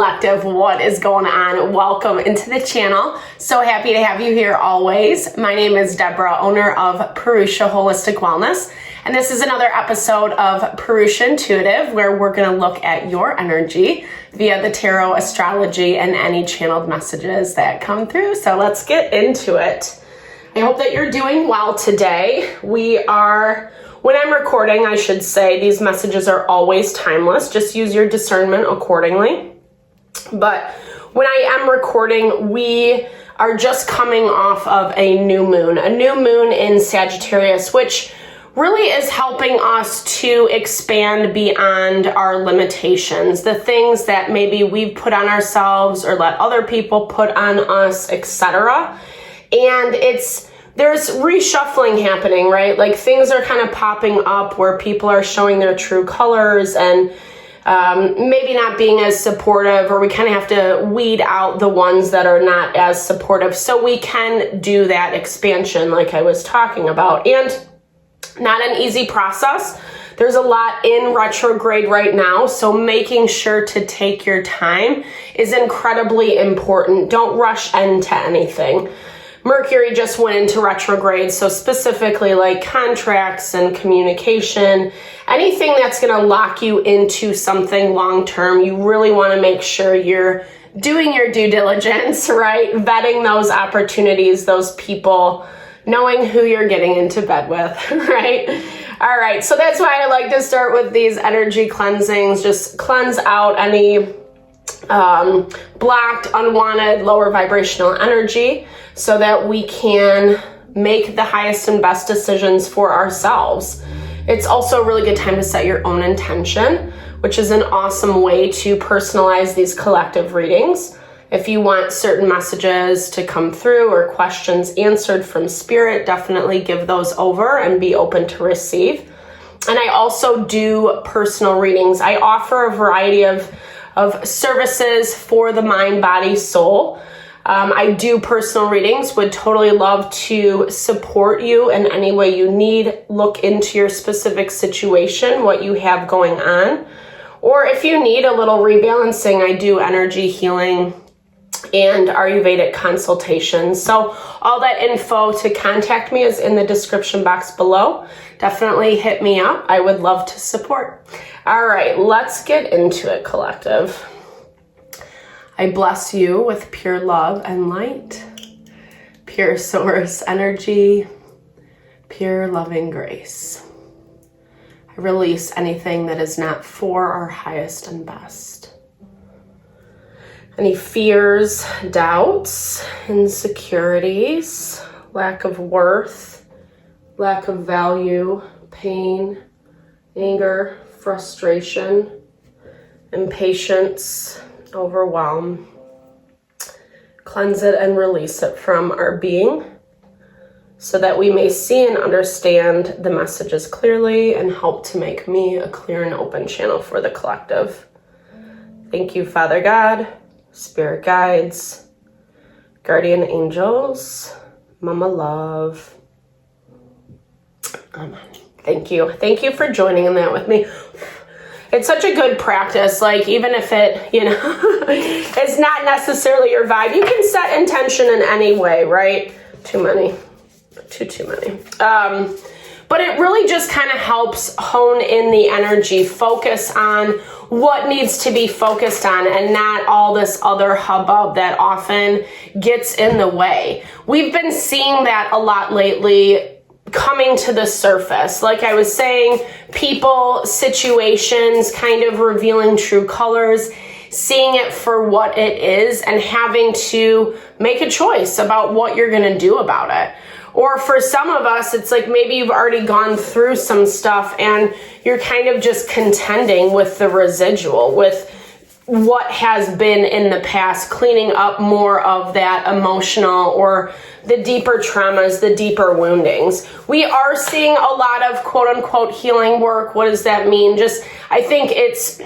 Collective, what is going on? Welcome into the channel. So happy to have you here always. My name is Deborah, owner of Purusha Holistic Wellness, and this is another episode of Purusha Intuitive, where we're going to look at your energy via the tarot, astrology, and any channeled messages that come through. So let's get into it. I hope that you're doing well today. When I'm recording, I should say, these messages are always timeless. Just use your discernment accordingly. But when I am recording, we are just coming off of a new moon in Sagittarius, which really is helping us to expand beyond our limitations, the things that maybe we've put on ourselves or let other people put on us, etc. And there's reshuffling happening, right? Like things are kind of popping up where people are showing their true colors and maybe not being as supportive, or we kind of have to weed out the ones that are not as supportive so we can do that expansion like I was talking about. And not an easy process. There's a lot in retrograde right now, so making sure to take your time is incredibly important. Don't rush into anything. Mercury just went into retrograde, so specifically like contracts and communication, anything that's going to lock you into something long-term, you really want to make sure you're doing your due diligence, right? Vetting those opportunities, those people, knowing who you're getting into bed with, right? All right, so that's why I like to start with these energy cleansings. Just cleanse out any blocked, unwanted, lower vibrational energy so that we can make the highest and best decisions for ourselves. It's also a really good time to set your own intention, which is an awesome way to personalize these collective readings. If you want certain messages to come through or questions answered from spirit, definitely give those over and be open to receive. And I also do personal readings. I offer a variety of services for the mind, body, soul. I do personal readings, would totally love to support you in any way you need. Look into your specific situation, what you have going on. Or if you need a little rebalancing, I do energy healing and Ayurvedic consultations. So all that info to contact me is in the description box below. Definitely hit me up. I would love to support. All right, let's get into it, collective. I bless you with pure love and light, pure source energy, pure loving grace. I release anything that is not for our highest and best. Any fears, doubts, insecurities, lack of worth, lack of value, pain, anger, frustration, impatience, overwhelm. Cleanse it and release it from our being so that we may see and understand the messages clearly and help to make me a clear and open channel for the collective. Thank you, Father God, Spirit guides, guardian angels, Mama Love. Amen. Thank you. Thank you for joining in that with me. It's such a good practice. Like, even if it, it's not necessarily your vibe, you can set intention in any way, right? Too many. But it really just kind of helps hone in the energy, focus on what needs to be focused on and not all this other hubbub that often gets in the way. We've been seeing that a lot lately coming to the surface. Like I was saying, people, situations, kind of revealing true colors, seeing it for what it is and having to make a choice about what you're going to do about it. Or for some of us, it's like maybe you've already gone through some stuff and you're kind of just contending with the residual, with what has been in the past, cleaning up more of that emotional or the deeper traumas, the deeper woundings. We are seeing a lot of quote unquote healing work. What does that mean? I think it's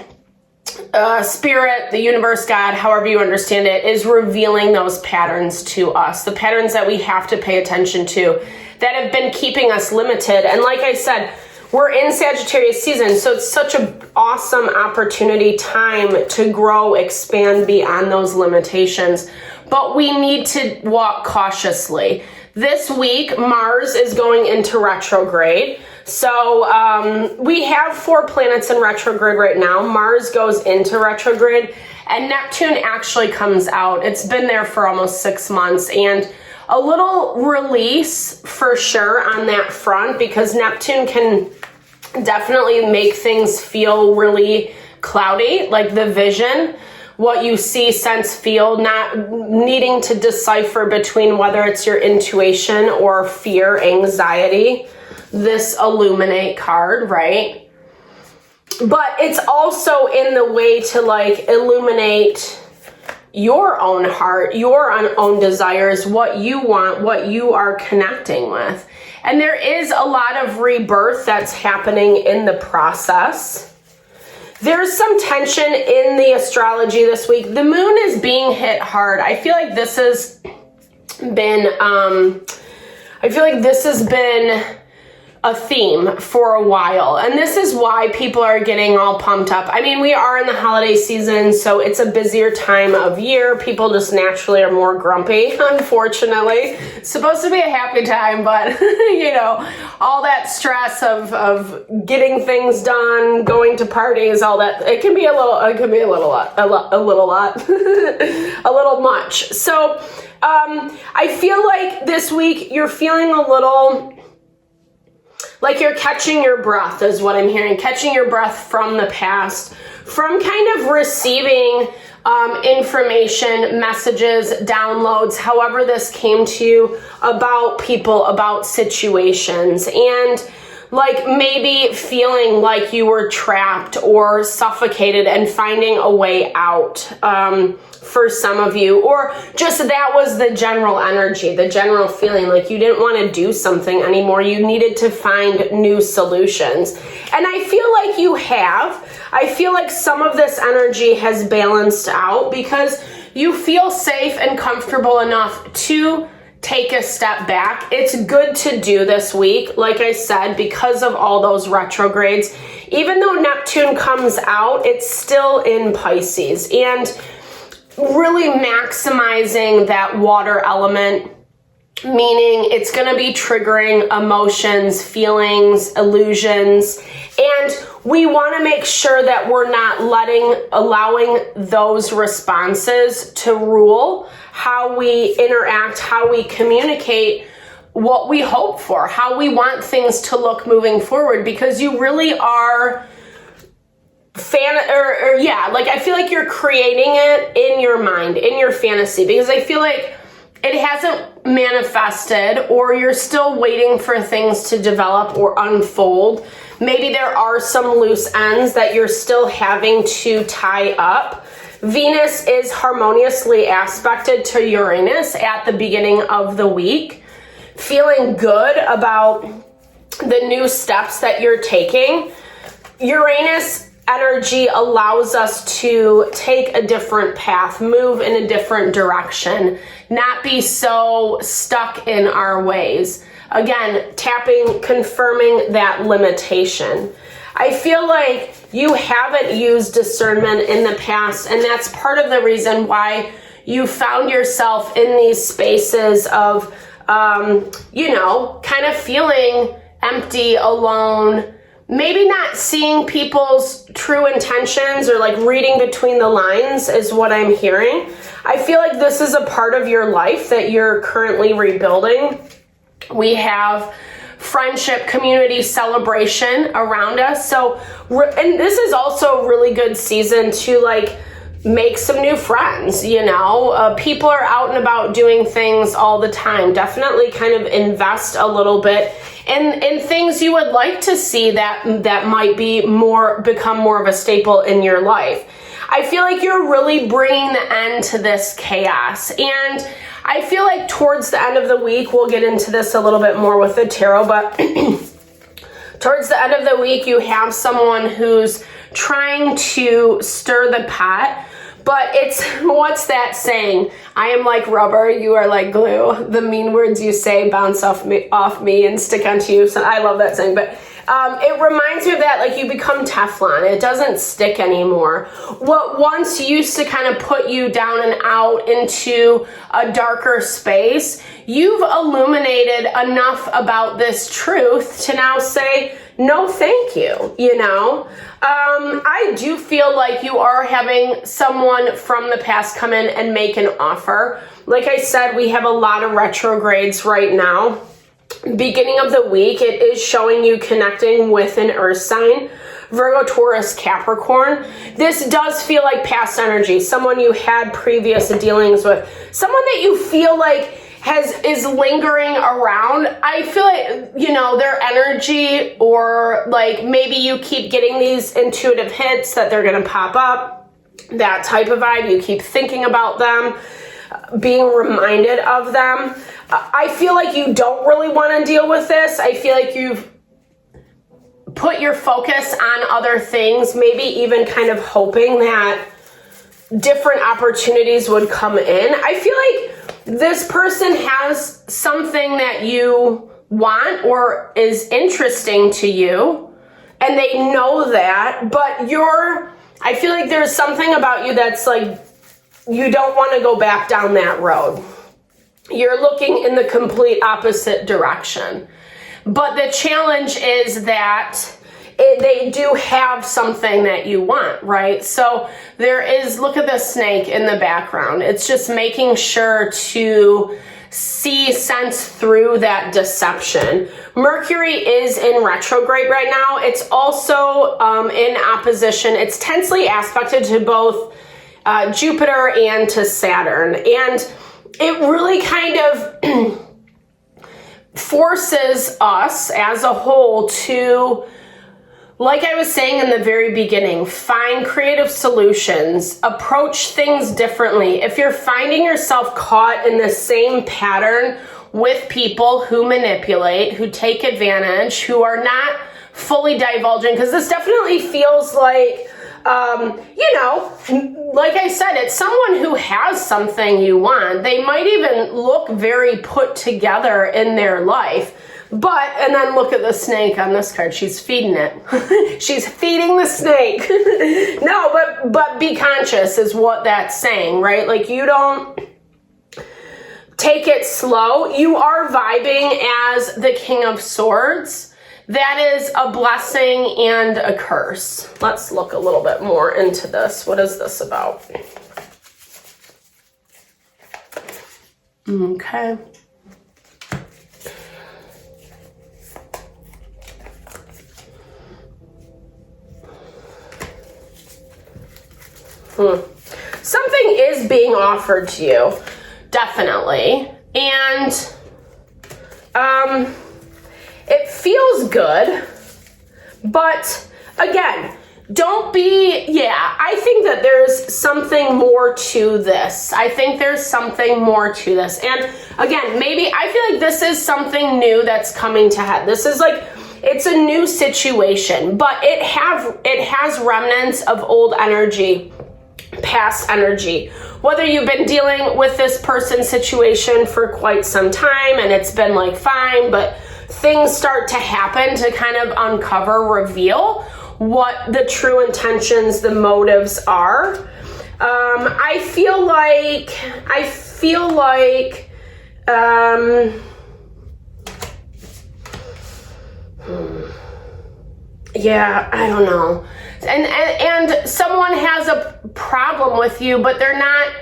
spirit, the universe, God, however you understand it, is revealing those patterns to us, the patterns that we have to pay attention to that have been keeping us limited. And like I said, we're in Sagittarius season, so it's such a awesome opportunity, time to grow, expand beyond those limitations. But we need to walk cautiously. This week, Mars is going into retrograde. So we have 4 planets in retrograde right now. Mars goes into retrograde, and Neptune actually comes out. It's been there for almost 6 months, and a little release for sure on that front, because Neptune can definitely make things feel really cloudy, like the vision, what you see, sense, feel, not needing to decipher between whether it's your intuition or fear, anxiety. This illuminate card, right? But it's also in the way to like illuminate your own heart, your own desires, what you want, what you are connecting with. And there is a lot of rebirth that's happening in the process. There's some tension in the astrology this week. The moon is being hit hard. I feel like this has been a theme for a while. And this is why people are getting all pumped up. I mean, we are in the holiday season, so it's a busier time of year. People just naturally are more grumpy, unfortunately. It's supposed to be a happy time, but you know, all that stress of getting things done, going to parties, all that, it can be a little much. So I feel like this week you're feeling a little like you're catching your breath is what I'm hearing. Catching your breath from the past, from kind of receiving information, messages, downloads, however this came to you about people, about situations, and like maybe feeling like you were trapped or suffocated and finding a way out for some of you, or just that was the general energy, the general feeling like you didn't want to do something anymore. You needed to find new solutions. And I feel like you have. I feel like some of this energy has balanced out because you feel safe and comfortable enough to take a step back. It's good to do this week, like I said, because of all those retrogrades. Even though Neptune comes out, it's still in Pisces, and really maximizing that water element, meaning it's going to be triggering emotions, feelings, illusions, and we want to make sure that we're not allowing those responses to rule how we interact, how we communicate, what we hope for, how we want things to look moving forward, because you really are I feel like you're creating it in your mind, in your fantasy, because I feel like it hasn't manifested, or you're still waiting for things to develop or unfold. Maybe there are some loose ends that you're still having to tie up. Venus is harmoniously aspected to Uranus at the beginning of the week. Feeling good about the new steps that you're taking. Uranus energy allows us to take a different path, move in a different direction, not be so stuck in our ways. Again, confirming that limitation. I feel like you haven't used discernment in the past, and that's part of the reason why you found yourself in these spaces of, kind of feeling empty, alone, maybe not seeing people's true intentions, or like reading between the lines is what I'm hearing. I feel like this is a part of your life that you're currently rebuilding. We have friendship, community, celebration around us. So, and this is also a really good season to like make some new friends, people are out and about doing things all the time. Definitely kind of invest a little bit in things you would like to see that might be become more of a staple in your life. I feel like you're really bringing the end to this chaos, and I feel like towards the end of the week, we'll get into this a little bit more with the tarot, but towards the end of the week, you have someone who's trying to stir the pot, but it's, what's that saying? I am like rubber, you are like glue. The mean words you say bounce off me and stick onto you. So I love that saying, but It reminds me of that, like you become Teflon. It doesn't stick anymore. What once used to kind of put you down and out into a darker space, you've illuminated enough about this truth to now say, no, thank you, you know? I do feel like you are having someone from the past come in and make an offer. Like I said, we have a lot of retrogrades right now. Beginning of the week, it is showing you connecting with an earth sign, Virgo, Taurus, Capricorn. This does feel like past energy, someone you had previous dealings with, someone that you feel like is lingering around. I feel like, you know, their energy, or like maybe you keep getting these intuitive hits that they're going to pop up, that type of vibe. You keep thinking about them, being reminded of them. I feel like you don't really want to deal with this. I feel like you've put your focus on other things, maybe even kind of hoping that different opportunities would come in. I feel like this person has something that you want or is interesting to you, and they know that, but I feel like there's something about you that's like, you don't want to go back down that road. You're looking in the complete opposite direction. But the challenge is that they do have something that you want, right? So there is, look at the snake in the background. It's just making sure to see sense through that deception. Mercury is in retrograde right now. It's also in opposition. It's tensely aspected to both Jupiter and to Saturn. And it really kind of forces us as a whole to, like I was saying in the very beginning, find creative solutions, approach things differently. If you're finding yourself caught in the same pattern with people who manipulate, who take advantage, who are not fully divulging, because this definitely feels like, you know, like I said, it's someone who has something you want. They might even look very put together in their life. But, and then look at the snake on this card. She's feeding it. She's feeding the snake. No, but be conscious is what that's saying, right? Like, you don't take it slow. You are vibing as the King of Swords. That is a blessing and a curse. Let's look a little bit more into this. What is this about? Okay. Something is being offered to you, definitely. And it feels good, but again, don't be, I think that there's something more to this. I think there's something more to this. And again, maybe I feel like this is something new that's coming to head. This is like, it's a new situation, but it has remnants of old energy, past energy. Whether you've been dealing with this person's situation for quite some time and it's been like fine, but things start to happen to kind of uncover, reveal what the true intentions, the motives are. I feel like, I don't know. And someone has a problem with you, but they're not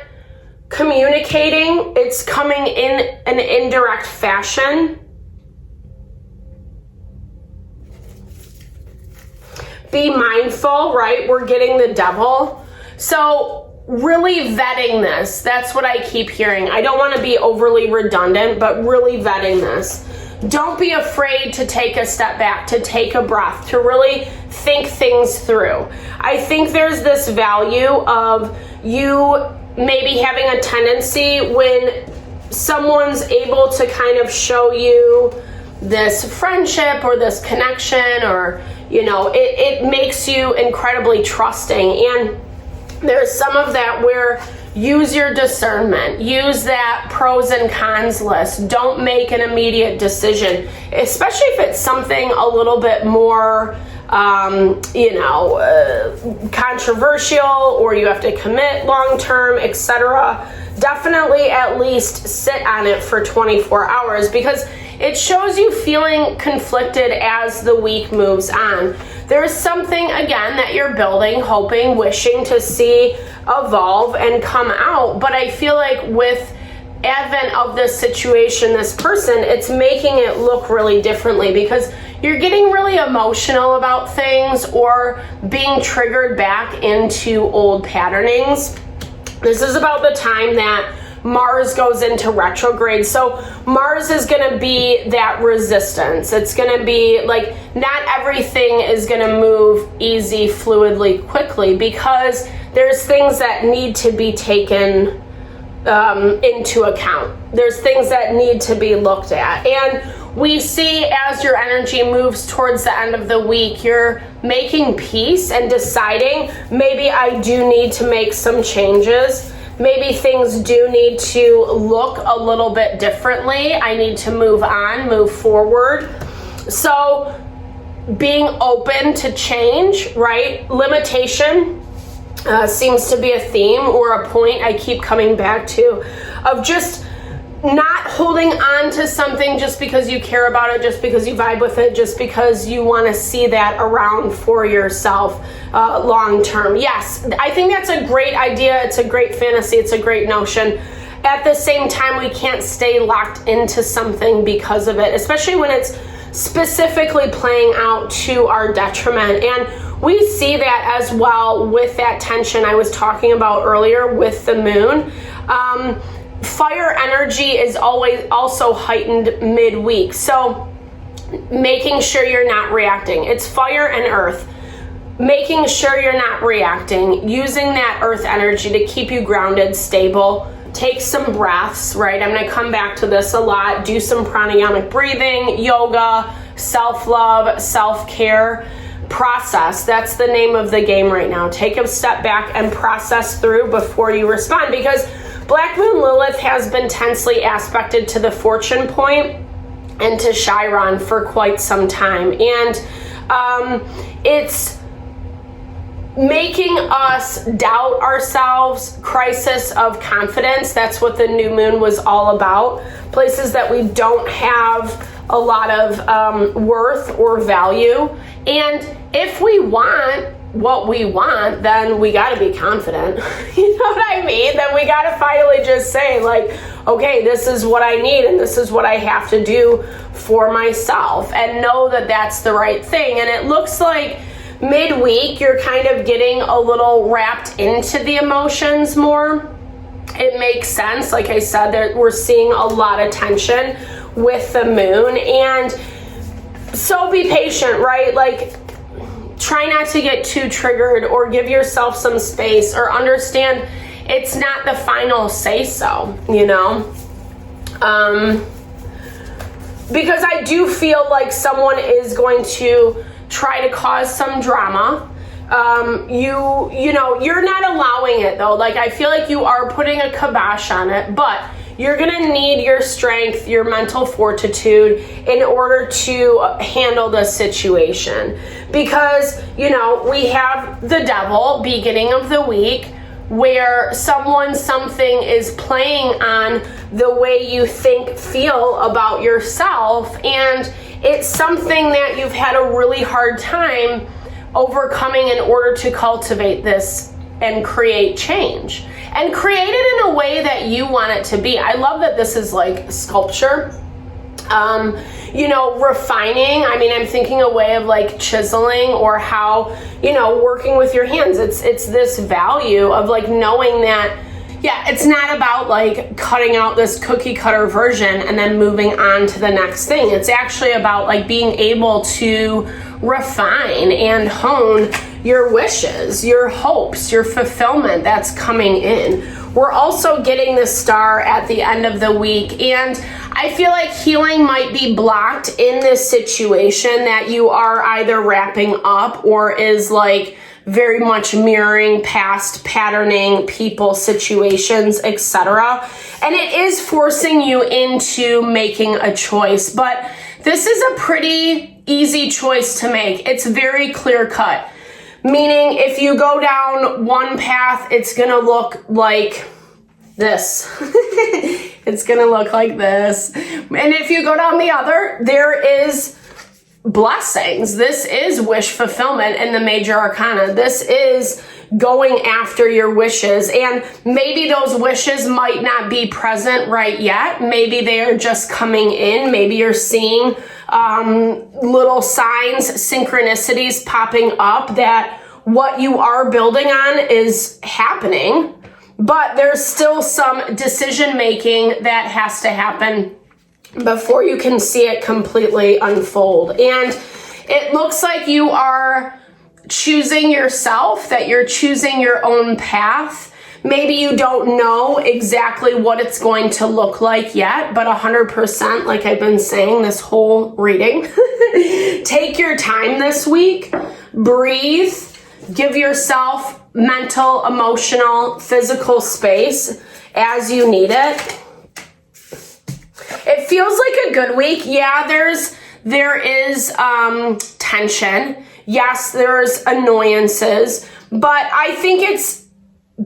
communicating. It's coming in an indirect fashion. Be mindful, right? We're getting the devil. So really vetting this. That's what I keep hearing. I don't want to be overly redundant, but really vetting this. Don't be afraid to take a step back, to take a breath, to really think things through. I think there's this value of you maybe having a tendency when someone's able to kind of show you this friendship or this connection, or, you know, it makes you incredibly trusting. And there's some of that where use your discernment, use that pros and cons list. Don't make an immediate decision, especially if it's something a little bit more controversial, or you have to commit long-term, etc. Definitely at least sit on it for 24 hours, because it shows you feeling conflicted as the week moves on. There's something, again, that you're building, hoping, wishing to see evolve and come out. But I feel like with advent of this situation, this person, it's making it look really differently, because you're getting really emotional about things or being triggered back into old patternings. This is about the time that Mars goes into retrograde. So Mars is going to be that resistance. It's going to be like, not everything is going to move easy, fluidly, quickly, because there's things that need to be taken into account. There's things that need to be looked at. And we see as your energy moves towards the end of the week, you're making peace and deciding, maybe I do need to make some changes. Maybe things do need to look a little bit differently. I need to move on, move forward. So being open to change, right? Limitation seems to be a theme or a point I keep coming back to, of just not holding on to something just because you care about it, just because you vibe with it, just because you want to see that around for yourself long term. Yes, I think that's a great idea. It's a great fantasy. It's a great notion. At the same time, we can't stay locked into something because of it, especially when it's specifically playing out to our detriment. And we see that as well with that tension I was talking about earlier with the moon. Fire energy is always also heightened midweek. So making sure you're not reacting. It's fire and earth. Making sure you're not reacting, using that earth energy to keep you grounded, stable. Take some breaths, right? I'm going to come back to this a lot. Do some pranayamic breathing, yoga, self-love, self-care. Process. That's the name of the game right now. Take a step back and process through before you respond, because Black Moon Lilith has been tensely aspected to the fortune point and to Chiron for quite some time. And it's making us doubt ourselves, crisis of confidence. That's what the new moon was all about. Places that we don't have a lot of worth or value. And if we want what we want, then we got to be confident. You know what I mean? Then we got to finally just say, like, okay, this is what I need and this is what I have to do for myself, and know that that's the right thing. And it looks like midweek you're kind of getting a little wrapped into the emotions more. It makes sense. Like I said, that we're seeing a lot of tension with the moon. And so be patient, right? Like, try not to get too triggered, or give yourself some space, or understand it's not the final say so, you know? Because I do feel like someone is going to try to cause some drama. You know, you're not allowing it though. Like, I feel like you are putting a kibosh on it, but you're going to need your strength, your mental fortitude in order to handle the situation. Because, you know, we have the devil beginning of the week, where something is playing on the way you think, feel about yourself. And it's something that you've had a really hard time overcoming in order to cultivate this and create change. And create it in a way that you want it to be. I love that this is like sculpture. You know, refining. I mean, I'm thinking a way of like chiseling, or how, you know, working with your hands. It's this value of like knowing that, yeah, it's not about like cutting out this cookie cutter version and then moving on to the next thing. It's actually about like being able to refine and hone your wishes, your hopes, your fulfillment that's coming in. We're also getting the star at the end of the week, and I feel like healing might be blocked in this situation that you are either wrapping up or is like very much mirroring past patterning, people, situations, etc. And it is forcing you into making a choice, but this is a pretty easy choice to make. It's very clear cut. Meaning if you go down one path, it's gonna look like this. It's gonna look like this. And if you go down the other, there is blessings. This is wish fulfillment in the major arcana. This is going after your wishes. And maybe those wishes might not be present right yet. Maybe they are just coming in. Maybe you're seeing little signs, synchronicities popping up that what you are building on is happening. But there's still some decision making that has to happen before you can see it completely unfold. And it looks like you are choosing yourself, that you're choosing your own path. Maybe you don't know exactly what it's going to look like yet, but 100%, like I've been saying this whole reading, take your time this week, breathe, give yourself mental, emotional, physical space as you need it. It feels like a good week. Yeah, there is tension. Yes, there's annoyances, but I think it's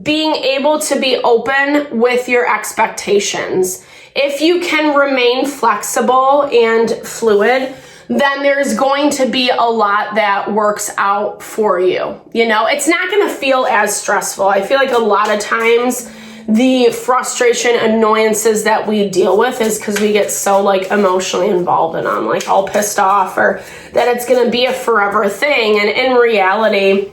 being able to be open with your expectations. If you can remain flexible and fluid, then there's going to be a lot that works out for you. You know, it's not going to feel as stressful. I feel like a lot of times the frustration, annoyances that we deal with is because we get so like emotionally involved and I'm like all pissed off, or that it's going to be a forever thing. And in reality,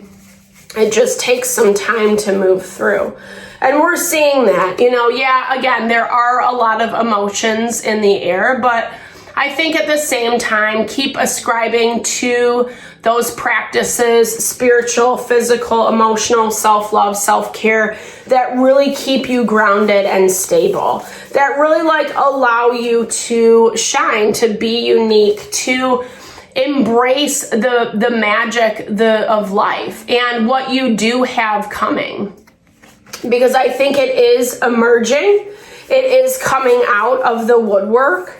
it just takes some time to move through. And we're seeing that, you know, yeah, again, there are a lot of emotions in the air, but I think at the same time, keep ascribing to those practices, spiritual, physical, emotional, self-love, self-care, that really keep you grounded and stable, that really like allow you to shine, to be unique, to embrace the magic of life and what you do have coming. Because I think it is emerging. It is coming out of the woodwork.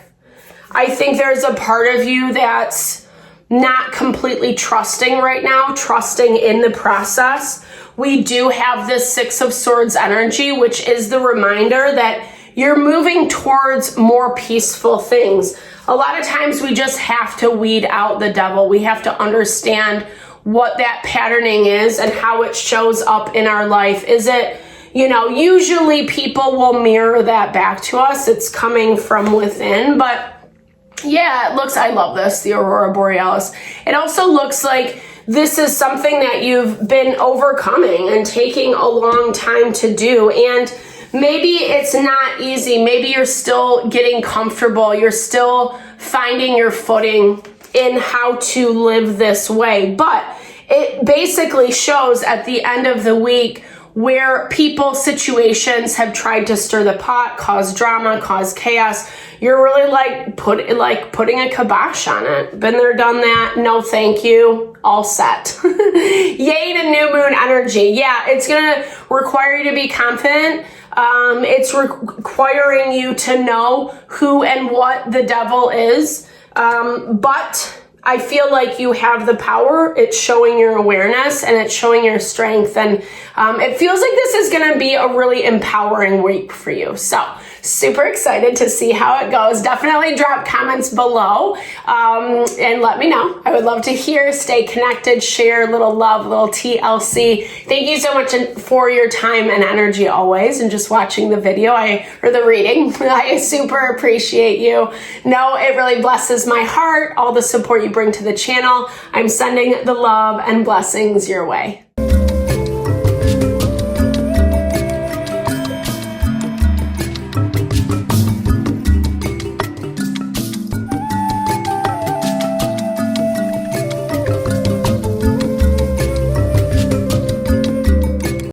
I think there's a part of you that's not completely trusting right now, trusting in the process. We do have this Six of Swords energy, which is the reminder that you're moving towards more peaceful things. A lot of times we just have to weed out the devil. We have to understand what that patterning is and how it shows up in our life. Is it, you know, usually people will mirror that back to us. It's coming from within, but yeah, it looks, I love this, the Aurora Borealis. It also looks like this is something that you've been overcoming and taking a long time to do. And maybe it's not easy. Maybe you're still getting comfortable. You're still finding your footing in how to live this way. But it basically shows at the end of the week where people, situations have tried to stir the pot, cause drama, cause chaos. You're really like putting a kibosh on it. Been there, done that. No, thank you. All set. Yay to new moon energy. Yeah, it's gonna require you to be confident. It's requiring you to know who and what the devil is. But I feel like you have the power. It's showing your awareness and it's showing your strength. And it feels like this is going to be a really empowering week for you. So super excited to see how it goes. Definitely drop comments below and let me know. I would love to hear, stay connected, share, little love, little TLC. Thank you so much for your time and energy always, and just watching the video or the reading. I super appreciate you. No, it really blesses my heart, all the support you bring to the channel. I'm sending the love and blessings your way.